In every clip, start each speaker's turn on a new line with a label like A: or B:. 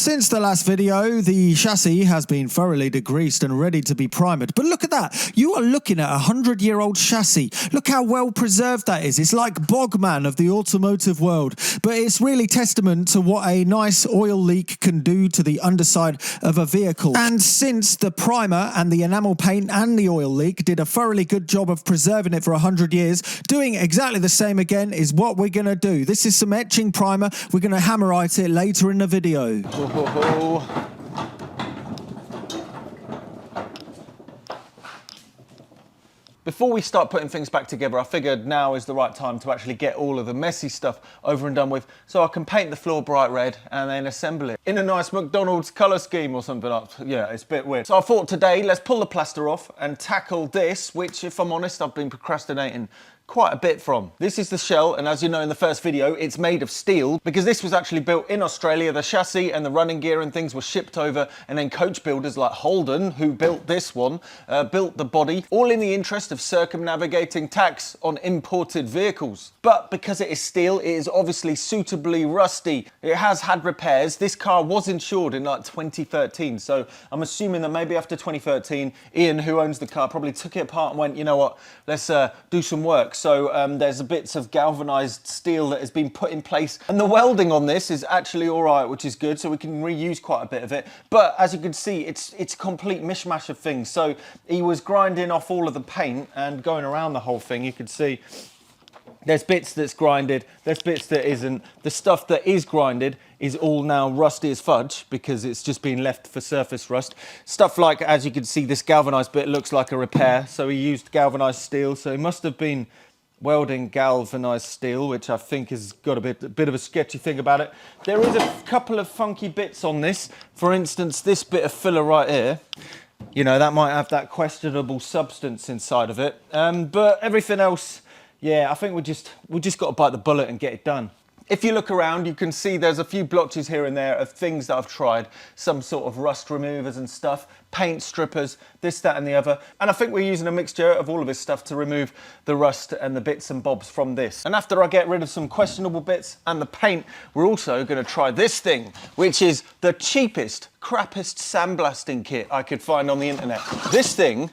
A: Since the last video, the chassis has been thoroughly degreased and ready to be primed. But look at that. You are looking at a 100-year-old chassis. Look how well preserved that is. It's like Bogman of the automotive world. But it's really testament to what a nice oil leak can do to the underside of a vehicle. And since the primer and the enamel paint and the oil leak did a thoroughly good job of preserving it for 100 years, doing exactly the same again is what we're going to do. This is some etching primer. We're going to hammerite it later in the video.
B: Before we start putting things back together, I figured now is the right time to actually get all of the messy stuff over and done with, so I can paint the floor bright red and then assemble it in a nice McDonald's colour scheme or something. Yeah, it's a bit weird. So I thought today, let's pull the plaster off and tackle this, which, if I'm honest, I've been procrastinating quite a bit from. This is the shell, and as you know in the first video, it's made of steel because this was actually built in Australia. The chassis and the running gear and things were shipped over, and then coach builders like Holden, who built this one, built the body, all in the interest of circumnavigating tax on imported vehicles. But because it is steel, it is obviously suitably rusty. It has had repairs. This car was insured in like 2013, so I'm assuming that maybe after 2013, Ian, who owns the car, probably took it apart and went, you know what, let's do some work. So there's bits of galvanized steel that has been put in place, and the welding on this is actually all right, which is good, so we can reuse quite a bit of it. But as you can see, it's a complete mishmash of things. So he was grinding off all of the paint and going around the whole thing. You can see there's bits that's grinded, there's bits that isn't. The stuff that is grinded is all now rusty as fudge because it's just been left for surface rust. Stuff like, as you can see, this galvanized bit looks like a repair. So he used galvanized steel, so he must have been welding galvanized steel, which I think has got a bit of a sketchy thing about it. There is a couple of funky bits on this. For instance, this bit of filler right here, you know, that might have that questionable substance inside of it. But everything else, yeah, I think we just got to bite the bullet and get it done. If you look around, you can see there's a few blotches here and there of things that I've tried. Some sort of rust removers and stuff, paint strippers, this, that and the other. And I think we're using a mixture of all of this stuff to remove the rust and the bits and bobs from this. And after I get rid of some questionable bits and the paint, we're also going to try this thing, which is the cheapest, crappiest sandblasting kit I could find on the internet. This thing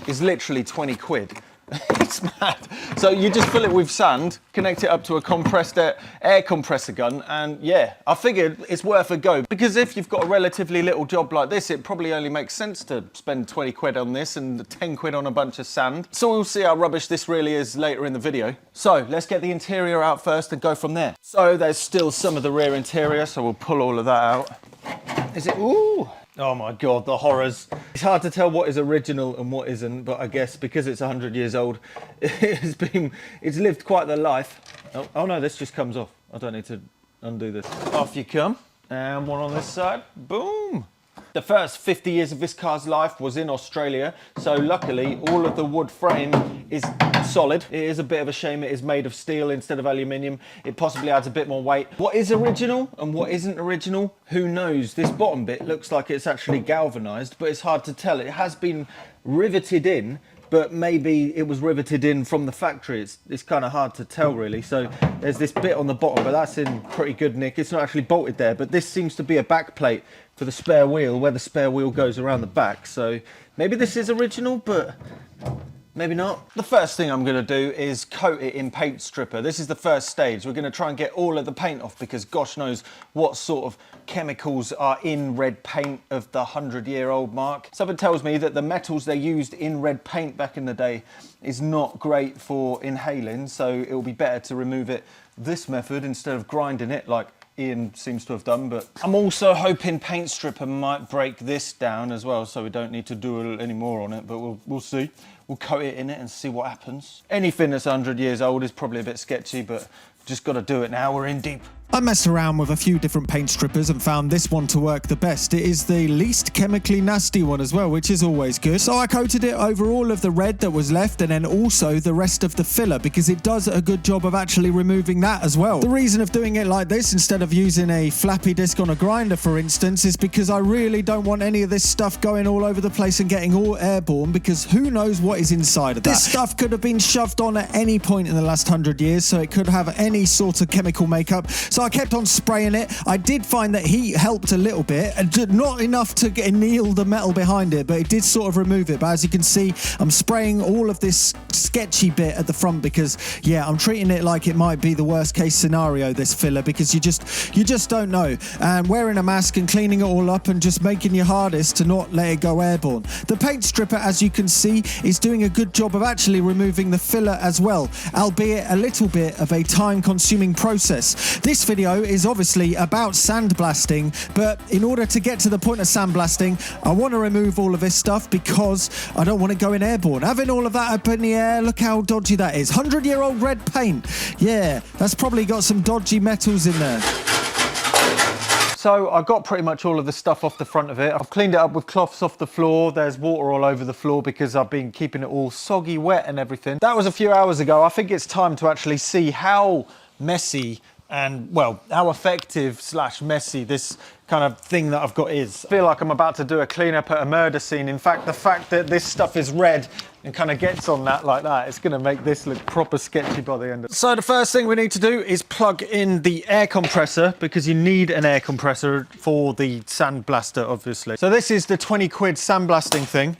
B: is literally 20 quid. It's mad. So you just fill it with sand, connect it up to a compressed air compressor gun, and yeah, I figured it's worth a go, because if you've got a relatively little job like this, it probably only makes sense to spend 20 quid on this and 10 quid on a bunch of sand. So we'll see how rubbish this really is later in the video. So let's get the interior out first and go from there. So there's still some of the rear interior, so we'll pull all of that out. Is it? Ooh! Oh my God, the horrors. It's hard to tell what is original and what isn't, but I guess because it's 100 years old, it's lived quite the life. Oh no, this just comes off. I don't need to undo this. Off you come. And one on this side. Boom. The first 50 years of this car's life was in Australia, so luckily all of the wood frame is solid. It is a bit of a shame it is made of steel instead of aluminium. It possibly adds a bit more weight. What is original and what isn't original, who knows? This bottom bit looks like it's actually galvanized, but it's hard to tell. It has been riveted in, but maybe it was riveted in from the factory. It's kind of hard to tell really. So there's this bit on the bottom, but that's in pretty good nick. It's not actually bolted there, but this seems to be a back plate for the spare wheel, where the spare wheel goes around the back. So maybe this is original, but maybe not. The first thing I'm going to do is coat it in paint stripper. This is the first stage. We're going to try and get all of the paint off, because gosh knows what sort of chemicals are in red paint of the 100-year-old mark. Something tells me that the metals they used in red paint back in the day is not great for inhaling, so it will be better to remove it this method instead of grinding it like Ian seems to have done. But I'm also hoping paint stripper might break this down as well, so we don't need to do any more on it, but we'll see. We'll coat it in it and see what happens. Anything that's 100 years old is probably a bit sketchy, but just got to do it now. We're in deep.
A: I messed around with a few different paint strippers and found this one to work the best. It is the least chemically nasty one as well, which is always good. So I coated it over all of the red that was left, and then also the rest of the filler, because it does a good job of actually removing that as well. The reason of doing it like this instead of using a flappy disc on a grinder, for instance, is because I really don't want any of this stuff going all over the place and getting all airborne, because who knows what is inside of that. This stuff could have been shoved on at any point in the last 100 years, so it could have any sort of chemical makeup. So I kept on spraying it. I did find that heat helped a little bit, and not enough to anneal the metal behind it, but it did sort of remove it. But as you can see, I'm spraying all of this sketchy bit at the front because, yeah, I'm treating it like it might be the worst case scenario, this filler, because you just don't know. And wearing a mask and cleaning it all up and just making your hardest to not let it go airborne. The paint stripper, as you can see, is doing a good job of actually removing the filler as well, albeit a little bit of a time-consuming process. This video is obviously about sandblasting, but in order to get to the point of sandblasting, I want to remove all of this stuff because I don't want it going airborne. Having all of that up in the air, look how dodgy that is. 100-year-old red paint. Yeah, that's probably got some dodgy metals in there.
B: So I got pretty much all of the stuff off the front of it. I've cleaned it up with cloths off the floor. There's water all over the floor because I've been keeping it all soggy wet and everything. That was a few hours ago. I think it's time to actually see how messy and, well, how effective / messy this kind of thing that I've got is. I feel like I'm about to do a cleanup at a murder scene. In fact, the fact that this stuff is red and kind of gets on that like that, it's going to make this look proper sketchy by the end of it. So the first thing we need to do is plug in the air compressor, because you need an air compressor for the sandblaster, obviously. So this is the 20 quid sandblasting thing.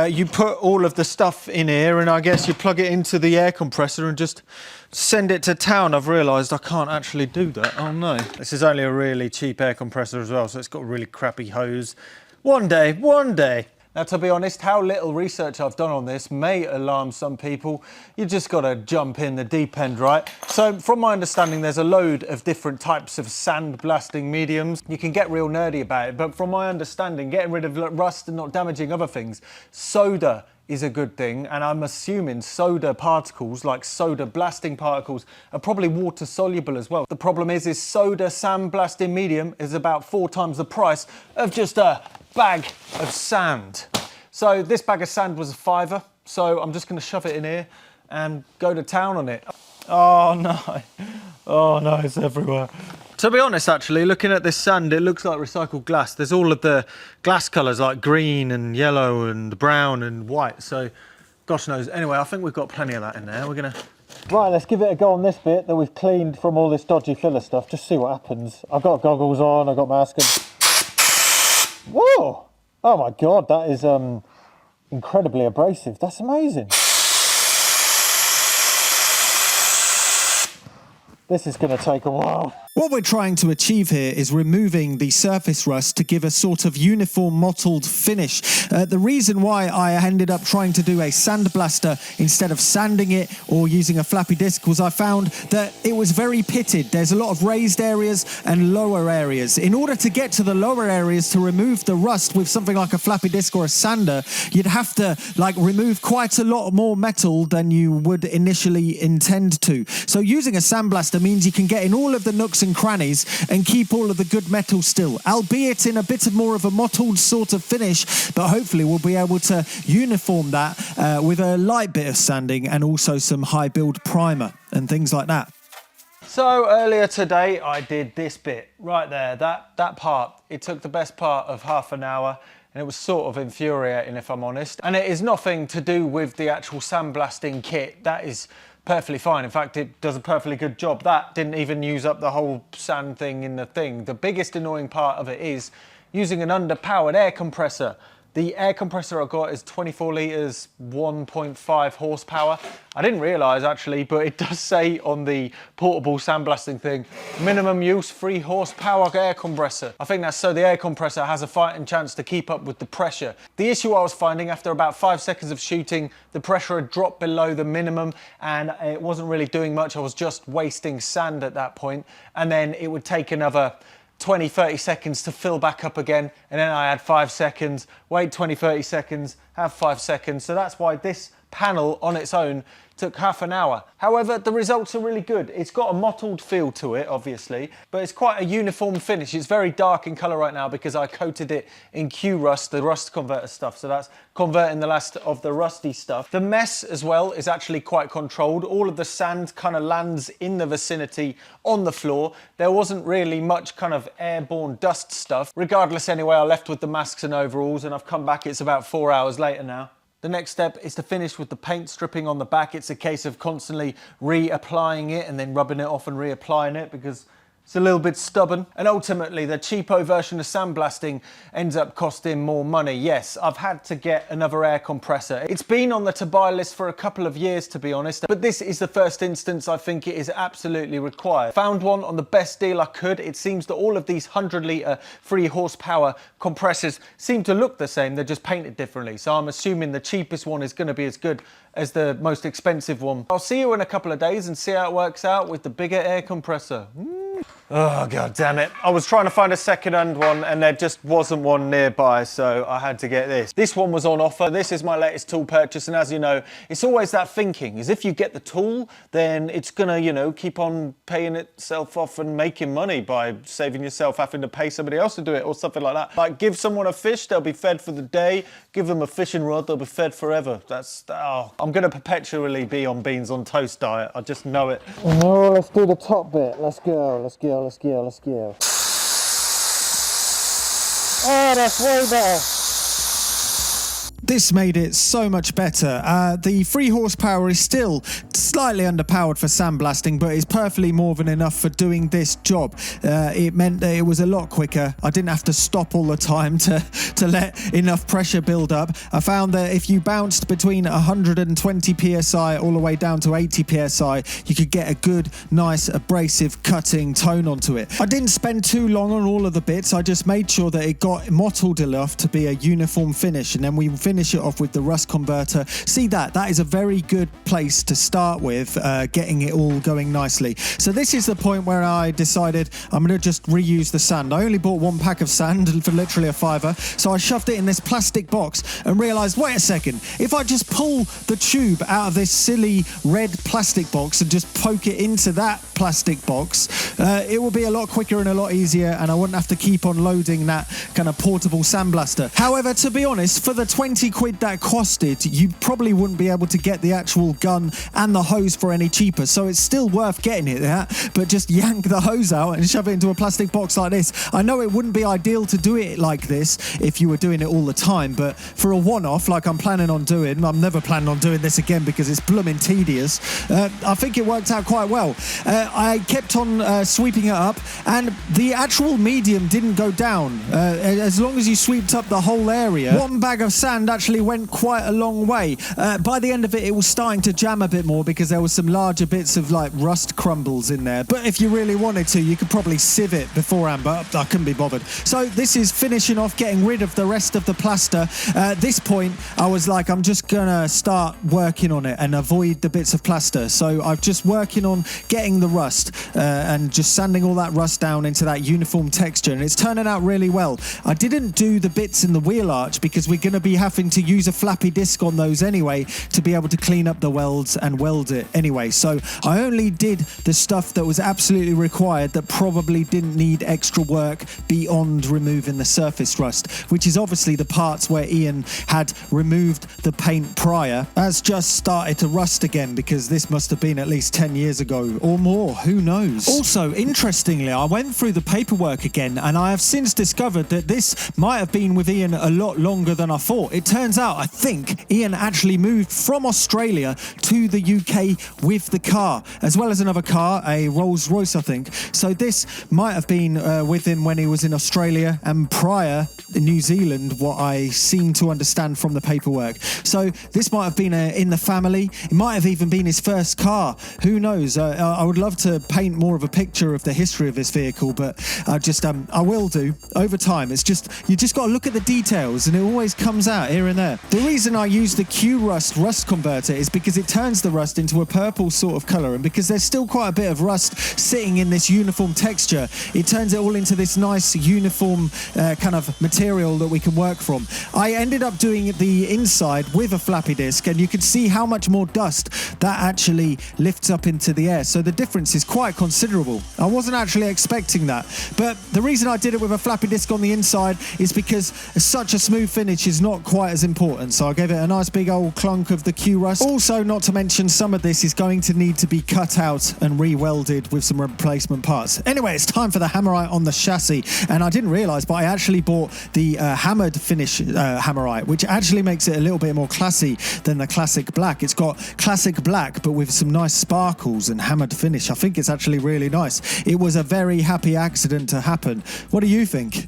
B: You put all of the stuff in here and I guess you plug it into the air compressor and just send it to town. I've realised I can't actually do that. Oh no. This is only a really cheap air compressor as well, so it's got a really crappy hose. One day. Now, to be honest, how little research I've done on this may alarm some people. You just got to jump in the deep end, right? So from my understanding, there's a load of different types of sandblasting mediums. You can get real nerdy about it, but from my understanding, getting rid of rust and not damaging other things, soda is a good thing, and I'm assuming soda particles, like soda blasting particles, are probably water soluble as well. The problem is soda sandblasting medium is about 4 times the price of just a bag of sand. So this bag of sand was £5, so I'm just going to shove it in here and go to town on it. Oh no, it's everywhere. To be honest, actually, looking at this sand, it looks like recycled glass. There's all of the glass colours like green and yellow and brown and white, so gosh knows. Anyway, I think we've got plenty of that in there. We're gonna... Right, let's give it a go on this bit that we've cleaned from all this dodgy filler stuff, just see what happens. I've got goggles on, I've got mask and... Whoa! Oh my God, that is incredibly abrasive. That's amazing. This is going to take a while.
A: What we're trying to achieve here is removing the surface rust to give a sort of uniform mottled finish. The reason why I ended up trying to do a sandblaster instead of sanding it or using a flappy disc was I found that it was very pitted. There's a lot of raised areas and lower areas. In order to get to the lower areas to remove the rust with something like a flappy disc or a sander, you'd have to remove quite a lot more metal than you would initially intend to. So using a sandblaster means you can get in all of the nooks and crannies and keep all of the good metal still, albeit in a bit more of a mottled sort of finish, but hopefully we'll be able to uniform that with a light bit of sanding and also some high build primer and things like that.
B: So earlier today I did this bit right there, that part. It took the best part of half an hour and it was sort of infuriating, if I'm honest. And it is nothing to do with the actual sandblasting kit. That is perfectly fine. In fact, it does a perfectly good job. That didn't even use up the whole sand thing in the thing. The biggest annoying part of it is using an underpowered air compressor. The air compressor I got is 24 litres, 1.5 horsepower. I didn't realise actually, but it does say on the portable sandblasting thing, minimum use 3 horsepower air compressor. I think that's so the air compressor has a fighting chance to keep up with the pressure. The issue I was finding after about 5 seconds of shooting, the pressure had dropped below the minimum and it wasn't really doing much. I was just wasting sand at that point, and then it would take another 20-30 seconds to fill back up again, and then I had 5 seconds, wait 20-30 seconds, have 5 seconds. So that's why this panel on its own took half an hour. However, the results are really good. It's got a mottled feel to it, obviously, but it's quite a uniform finish. It's very dark in colour right now because I coated it in Q-Rust, the rust converter stuff. So that's converting the last of the rusty stuff. The mess as well is actually quite controlled. All of the sand kind of lands in the vicinity on the floor. There wasn't really much kind of airborne dust stuff. Regardless, anyway, I left with the masks and overalls, and I've come back. It's about 4 hours later now. The next step is to finish with the paint stripping on the back. It's a case of constantly reapplying it and then rubbing it off and reapplying it because It's a little bit stubborn, and ultimately the cheapo version of sandblasting ends up costing more money. Yes, I've had to get another air compressor. It's been on the to buy list for a couple of years, to be honest, but this is the first instance I think it is absolutely required. Found one on the best deal I could. It seems that all of these 100-litre 3 horsepower compressors seem to look the same, they're just painted differently. So I'm assuming the cheapest one is going to be as good as the most expensive one. I'll see you in a couple of days and see how it works out with the bigger air compressor. Oh, god damn it. I was trying to find a second-hand one and there just wasn't one nearby, so I had to get this. This one was on offer. This is my latest tool purchase, and as you know, it's always that thinking, is if you get the tool, then it's gonna, you know, keep on paying itself off and making money by saving yourself having to pay somebody else to do it or something like that. Like, give someone a fish, they'll be fed for the day. Give them a fishing rod, they'll be fed forever. That's, oh, I'm gonna perpetually be on beans on toast diet. I just know it.
C: Oh, let's do the top bit. Let's go, let's go. Let's go, let's go. Oh, that's way better.
A: This made it so much better. The 3 horsepower is still slightly underpowered for sandblasting, but it's perfectly more than enough for doing this job. It meant that it was a lot quicker. I didn't have to stop all the time to let enough pressure build up. I found that if you bounced between 120 psi all the way down to 80 psi, you could get a good, nice, abrasive cutting tone onto it. I didn't spend too long on all of the bits. I just made sure that it got mottled enough to be a uniform finish, and then we finish it off with the rust converter. See that? That is a very good place to start with, getting it all going nicely. So this is the point where I decided I'm going to just reuse the sand. I only bought 1 pack of sand for literally a £5, so I shoved it in this plastic box and realised, wait a second, if I just pull the tube out of this silly red plastic box and just poke it into that plastic box, it will be a lot quicker and a lot easier, and I wouldn't have to keep on loading that kind of portable sandblaster. However, to be honest, for the 20 quid that costed, you probably wouldn't be able to get the actual gun and the hose for any cheaper, so it's still worth getting it there, but just yank the hose out and shove it into a plastic box like this. I know it wouldn't be ideal to do it like this if you were doing it all the time, but for a one-off like I'm planning on doing, I'm never planning on doing this again because it's blooming tedious, I think it worked out quite well. I kept on sweeping it up, and the actual medium didn't go down. As long as you sweeped up the whole area, 1 bag of sand actually went quite a long way. By the end of it, it was starting to jam a bit more because there was some larger bits of like rust crumbles in there. But if you really wanted to, you could probably sieve it beforehand, but I couldn't be bothered. So this is finishing off, getting rid of the rest of the plaster. At this point, I was like, I'm just gonna start working on it and avoid the bits of plaster. So I'm just working on getting the rust and just sanding all that rust down into that uniform texture, and it's turning out really well. I didn't do the bits in the wheel arch because we're going to be having to use a flappy disc on those anyway to be able to clean up the welds and weld it anyway. So I only did the stuff that was absolutely required that probably didn't need extra work beyond removing the surface rust, which is obviously the parts where Ian had removed the paint prior. Has just started to rust again because this must have been at least 10 years ago or more, who knows. Also, interestingly, I went through the paperwork again, and I have since discovered that this might have been with Ian a lot longer than I thought. It turns out, I think, Ian actually moved from Australia to the UK with the car, as well as another car, a Rolls Royce, I think. So this might have been with him when he was in Australia, and prior in New Zealand, what I seem to understand from the paperwork. So this might have been in the family. It might have even been his first car. Who knows? I would love to paint more of a picture of the history of this vehicle, but I will do over time. It's just, you just got to look at the details, and it always comes out here and there. The reason I use the Q-Rust converter is because it turns the rust into a purple sort of colour, and because there's still quite a bit of rust sitting in this uniform texture, it turns it all into this nice uniform kind of material that we can work from. I ended up doing the inside with a flappy disc, and you can see how much more dust that actually lifts up into the air. So the difference is quite considerable. I wasn't actually expecting that, but the reason I did it with a flappy disc on the inside is because such a smooth finish is not quite quite as important, so I gave it a nice big old clunk of the Q-Rust. Also, not to mention, some of this is going to need to be cut out and re-welded with some replacement parts. Anyway, it's time for the hammerite on the chassis, and I didn't realise, but I actually bought the hammered finish hammerite, which actually makes it a little bit more classy than the classic black. It's got classic black, but with some nice sparkles and hammered finish. I think it's actually really nice. It was a very happy accident to happen. What do you think?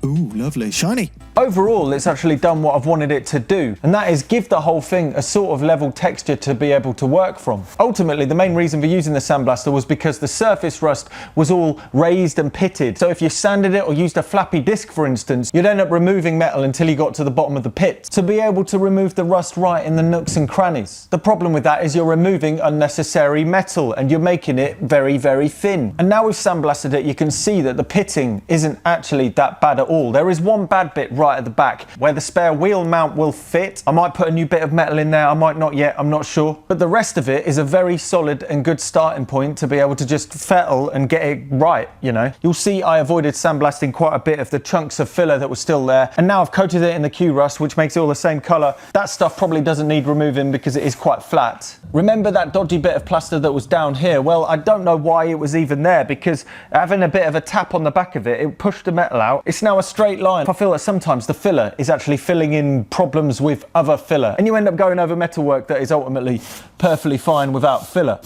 A: Ooh, lovely. Shiny.
B: Overall, it's actually done what I've wanted it to do, and that is give the whole thing a sort of level texture to be able to work from. Ultimately, the main reason for using the Sandblaster was because the surface rust was all raised and pitted. So if you sanded it or used a flappy disc, for instance, you'd end up removing metal until you got to the bottom of the pit to be able to remove the rust right in the nooks and crannies. The problem with that is you're removing unnecessary metal and you're making it very, very thin. And now we've sandblasted it, you can see that the pitting isn't actually that bad at all. There is one bad bit right at the back where the spare wheel mount will fit. I might put a new bit of metal in there, I might not yet, I'm not sure. But the rest of it is a very solid and good starting point to be able to just fettle and get it right, you know. You'll see I avoided sandblasting quite a bit of the chunks of filler that was still there, and now I've coated it in the Q-Rust, which makes it all the same colour. That stuff probably doesn't need removing because it is quite flat. Remember that dodgy bit of plaster that was down here? Well, I don't know why it was even there, because having a bit of a tap on the back of it, it pushed the metal out. It's now a straight line. I feel that sometimes the filler is actually filling in problems with other filler, and you end up going over metalwork that is ultimately perfectly fine without filler.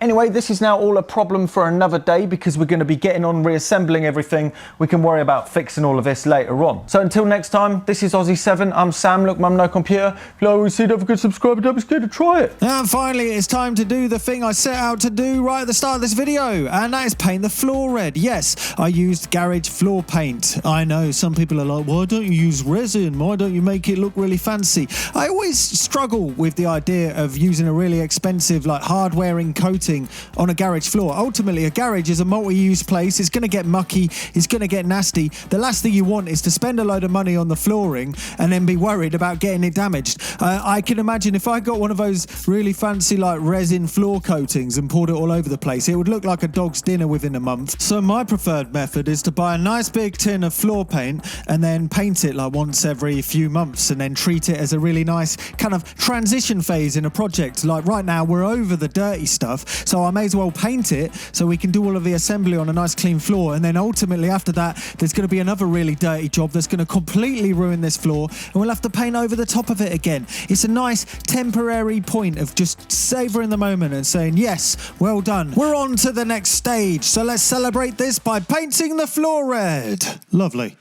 B: Anyway, this is now all a problem for another day because we're going to be getting on reassembling everything. We can worry about fixing all of this later on. So until next time, this is Aussie7. I'm Sam. Look, Mum, no computer. If you always see, don't forget to subscribe. Don't be scared to try it.
A: And finally, it's time to do the thing I set out to do right at the start of this video, and that is paint the floor red. Yes, I used garage floor paint. I know some people are like, why don't you use resin? Why don't you make it look really fancy? I always struggle with the idea of using a really expensive, like, hard-wearing coating on a garage floor. Ultimately, a garage is a multi-use place. It's going to get mucky. It's going to get nasty. The last thing you want is to spend a load of money on the flooring and then be worried about getting it damaged. I can imagine if I got one of those really fancy, like, resin floor coatings and poured it all over the place, it would look like a dog's dinner within a month. So my preferred method is to buy a nice big tin of floor paint and then paint it like once every few months, and then treat it as a really nice kind of transition phase in a project. Like right now, we're over the dirty stuff, so I may as well paint it so we can do all of the assembly on a nice clean floor, and then ultimately after that, there's going to be another really dirty job that's going to completely ruin this floor, and we'll have to paint over the top of it again. It's a nice temporary point of just savouring the moment and saying, yes, well done. We're on to the next stage, so let's celebrate this by painting the floor red. Lovely.